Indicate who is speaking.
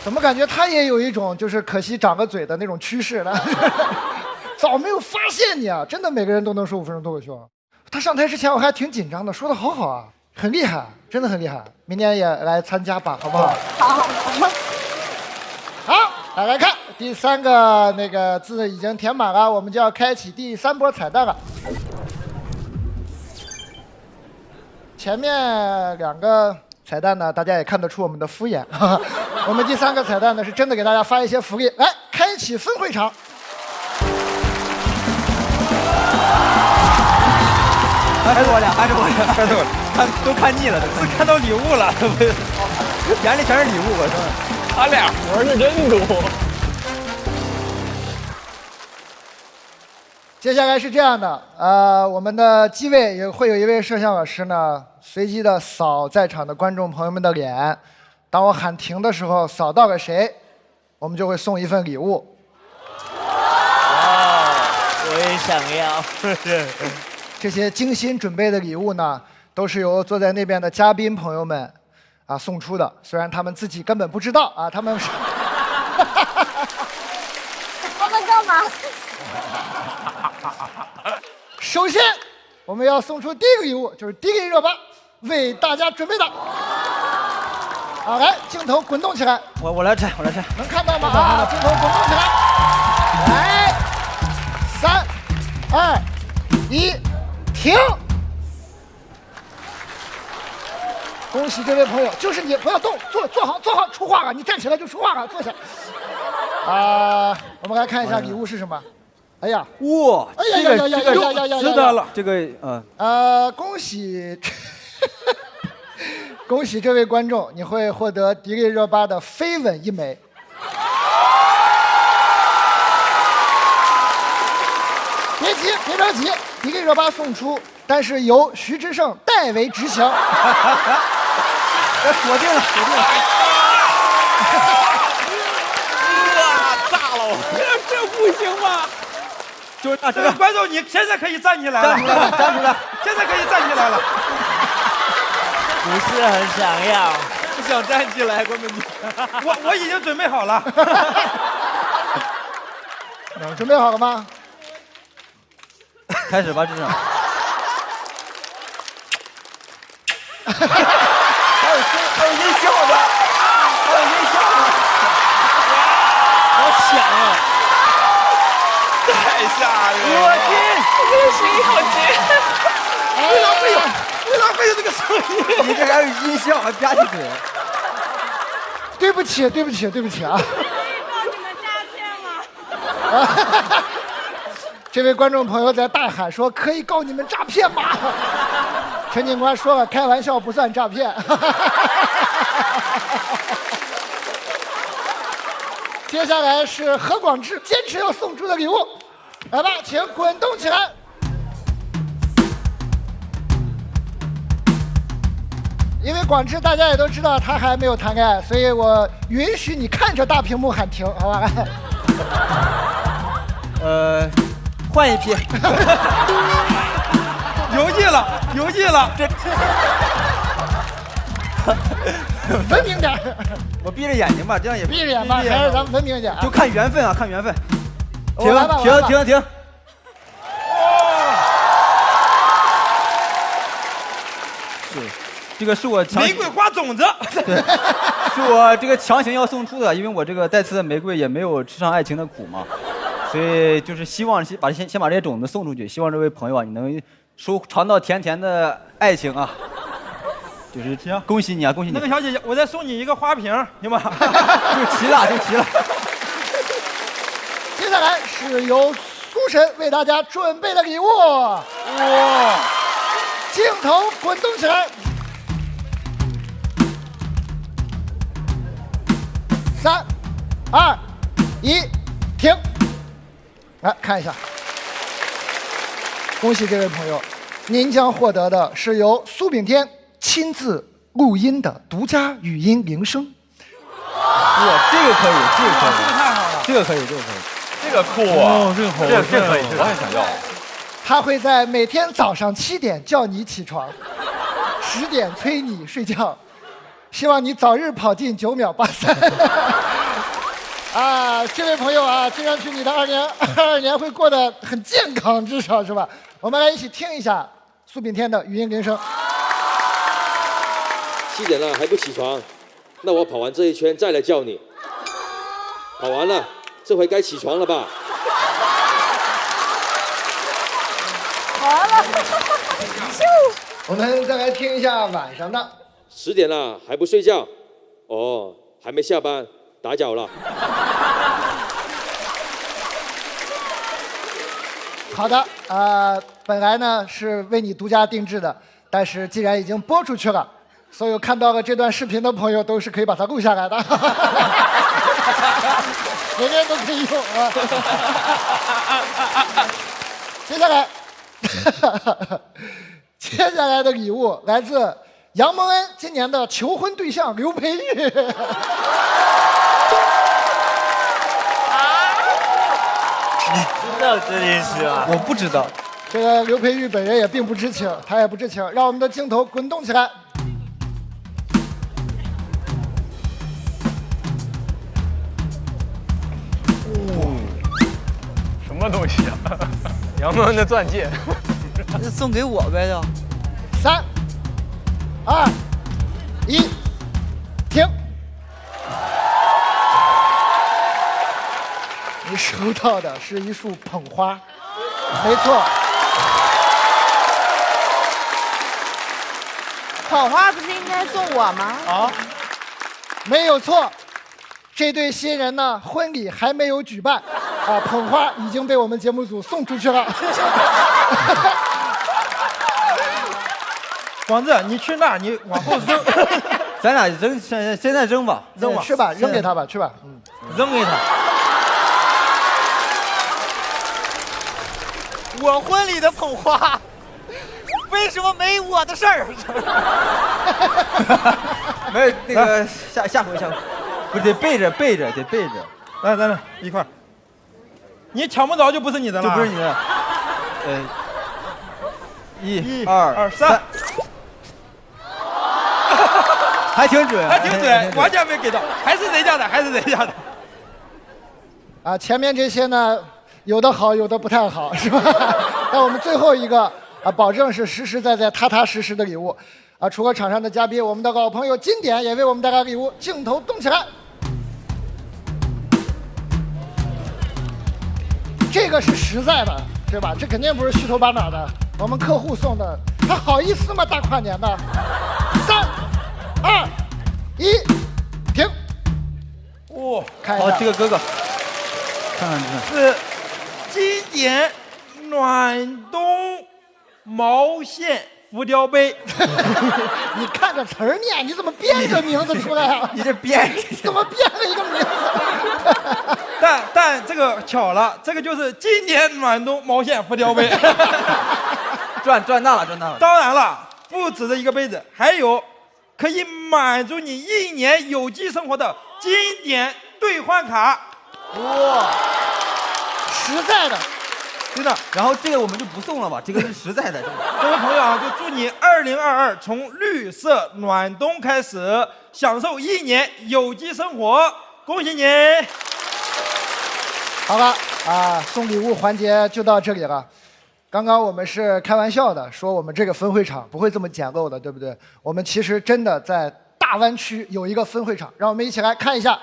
Speaker 1: 怎么感觉他也有一种就是可惜长个嘴的那种趋势呢？早没有发现你啊！真的每个人都能说5分钟脱口秀。他上台之前我还挺紧张的，说的好好啊，很厉害，真的很厉害。明年也来参加吧，好不好？
Speaker 2: 好。
Speaker 1: 好，来看第3个那个字已经填满了，我们就要开启第3波彩蛋了。前面2个彩蛋呢，大家也看得出我们的敷衍。我们第3个彩蛋呢，是真的给大家发一些福利。来，开启分会场。
Speaker 3: 还是我俩，都看腻了，都看到礼物了，眼里全是礼物，我说。
Speaker 4: 他俩活是真多。
Speaker 1: 接下来是这样的，我们的机位也会有一位摄像老师呢，随机的扫在场的观众朋友们的脸。当我喊停的时候，扫到了谁，我们就会送一份礼物。
Speaker 5: 我也想要。
Speaker 1: 这些精心准备的礼物呢，都是由坐在那边的嘉宾朋友们送出的，虽然他们自己根本不知道他们是。
Speaker 2: 他们干嘛？
Speaker 1: 首先，我们要送出第一个礼物，就是迪丽热巴为大家准备的。好，来，镜头滚动起来。
Speaker 3: 我来拆，
Speaker 1: 能看到吗？镜头滚动起来。来，3、2、1，停。恭喜这位朋友，就是你，不要动，坐好，出话了，你站起来就出话了，坐下。我们来看一下礼物是什么。哎呀，
Speaker 3: 哇，
Speaker 1: 哎呀，
Speaker 3: 值得了，这个
Speaker 1: 恭喜，恭喜这位观众，你会获得迪丽热巴的飞吻1枚。别急，别着急，迪丽热巴送出，但是由徐志胜代为执行。
Speaker 3: 锁定了。
Speaker 4: 哇，炸了！这不行吧？
Speaker 3: 就这个
Speaker 6: 观众，你现在可以站起来了，
Speaker 3: 站出来，
Speaker 6: 现在可以站起来了。
Speaker 5: 不是很想要，
Speaker 6: 不想站起来，观众你，我已经准备好了。
Speaker 1: 准备好了吗？
Speaker 3: 开始吧，志胜。
Speaker 4: 还有音效的，
Speaker 5: 好响啊！
Speaker 4: 太吓人了！
Speaker 5: 我天，这声音好绝！
Speaker 6: 为啥会有这个声音？
Speaker 3: 你这还有音效，还吧唧嘴。
Speaker 1: 对不起啊！
Speaker 2: 可以告你们诈骗吗？
Speaker 1: 这位观众朋友在大喊说：“可以告你们诈骗吗？”陈警官说了，开玩笑不算诈骗。接下来是何广智坚持要送出的礼物，来吧，请滚动起来。因为广智大家也都知道他还没有谈恋爱，所以我允许你看着大屏幕喊停，好吧？
Speaker 3: 换一批。
Speaker 6: 犹豫了，
Speaker 1: 文明点。
Speaker 3: 我闭着眼睛吧，这样也
Speaker 1: 闭着眼吧，还是咱们文明一点啊。
Speaker 3: 就看缘分啊，看缘分。停。这个是我
Speaker 6: 玫瑰花种子。
Speaker 3: 对，是我这个强行要送出的，因为我这个再次的玫瑰也没有吃上爱情的苦嘛，所以就是希望先把这些种子送出去，希望这位朋友啊，你能尝到甜甜的爱情啊。就是
Speaker 6: 行，
Speaker 3: 恭喜你啊，恭喜你！
Speaker 6: 那个小姐姐，我再送你一个花瓶，行吗？
Speaker 3: 就齐了。
Speaker 1: 接下来是由苏神为大家准备的礼物，哇！镜头滚动起来。3、2、1，停。来看一下，恭喜这位朋友，您将获得的是由苏炳添亲自录音的独家语音铃声。
Speaker 3: 哇，这个可以，
Speaker 6: 这个太好了，
Speaker 3: 这个可以。
Speaker 4: 这个酷啊！这个可以，我也想要。
Speaker 1: 他会在每天早上7点叫你起床，10点催你睡觉希望你早日跑进9秒83。啊，这位朋友啊，听上去你的22年会过得很健康，至少是吧？我们来一起听一下苏炳添的语音铃声。
Speaker 7: 7点了还不起床，那我跑完这一圈再来叫你。跑完了，这回该起床了吧？
Speaker 2: 完了，
Speaker 1: 我们再来听一下晚上的。
Speaker 7: 10点了还不睡觉？哦，还没下班，打搅了。
Speaker 1: 好的，本来呢是为你独家定制的，但是既然已经播出去了，所有看到了这段视频的朋友都是可以把它录下来的，每个人都可以用啊。接下来的礼物来自杨蒙恩今年的求婚对象刘培玉。
Speaker 5: 知道这件事吗？
Speaker 3: 我不知道。
Speaker 1: 这个刘培玉本人也并不知情，他也不知情。让我们的镜头滚动起来。
Speaker 6: 什么东西啊？杨蒙恩的钻戒。
Speaker 5: 那送给我呗就。
Speaker 1: 3、2、1，停。你收到的是一束捧花，没错。
Speaker 2: 捧花不是应该送我吗？
Speaker 1: 好，没有错。这对新人呢，婚礼还没有举办，啊，捧花已经被我们节目组送出去了。
Speaker 6: 广志，你去那，你往后扔。
Speaker 3: 咱俩扔，现在扔吧，
Speaker 6: 扔吧，
Speaker 1: 去吧，扔给他吧，去吧。
Speaker 6: 扔给他。
Speaker 5: 我婚礼的捧花，为什么没我的事儿？
Speaker 3: 没有那个下回，不是得背着，得背着。
Speaker 6: 来，咱俩一块儿。你抢不着就不是你的了，
Speaker 3: 就不是你的。1、2、3，还挺准，
Speaker 6: 还挺准，完全没给到，还是人家的，还是人家的。
Speaker 1: 啊，前面这些呢，有的好，有的不太好，是吧？那我们最后一个啊，保证是实实在在、踏踏实实的礼物。啊，除了场上的嘉宾，我们的老朋友金典也为我们带来礼物，镜头动起来。这个是实在的，对吧？这肯定不是虚头巴脑的，我们客户送的，他好意思吗？大跨年的。3、2、1，停。
Speaker 6: 哇，
Speaker 1: 看一下，
Speaker 3: 这个哥哥，看看这
Speaker 6: 是经典暖冬毛线浮雕杯。
Speaker 1: 你看着词儿念，你怎么编一个名字出来啊？
Speaker 3: 你这编
Speaker 1: 怎么编了一个名字？
Speaker 6: 但这个巧了，这个就是经典暖冬毛线浮雕杯。
Speaker 3: 赚大了。
Speaker 6: 当然了，不止这一个杯子，还有可以满足你1年有机生活的经典兑换卡。
Speaker 1: 哇，实在的。
Speaker 6: 真的，
Speaker 3: 然后这个我们就不送了吧，这个是实在的。
Speaker 6: 各位朋友啊，就祝你2022从绿色暖冬开始，享受1年有机生活，恭喜你！
Speaker 1: 好了啊，送礼物环节就到这里了。刚刚我们是开玩笑的，说我们这个分会场不会这么简陋的，对不对？我们其实真的在大湾区有一个分会场，让我们一起来看一下。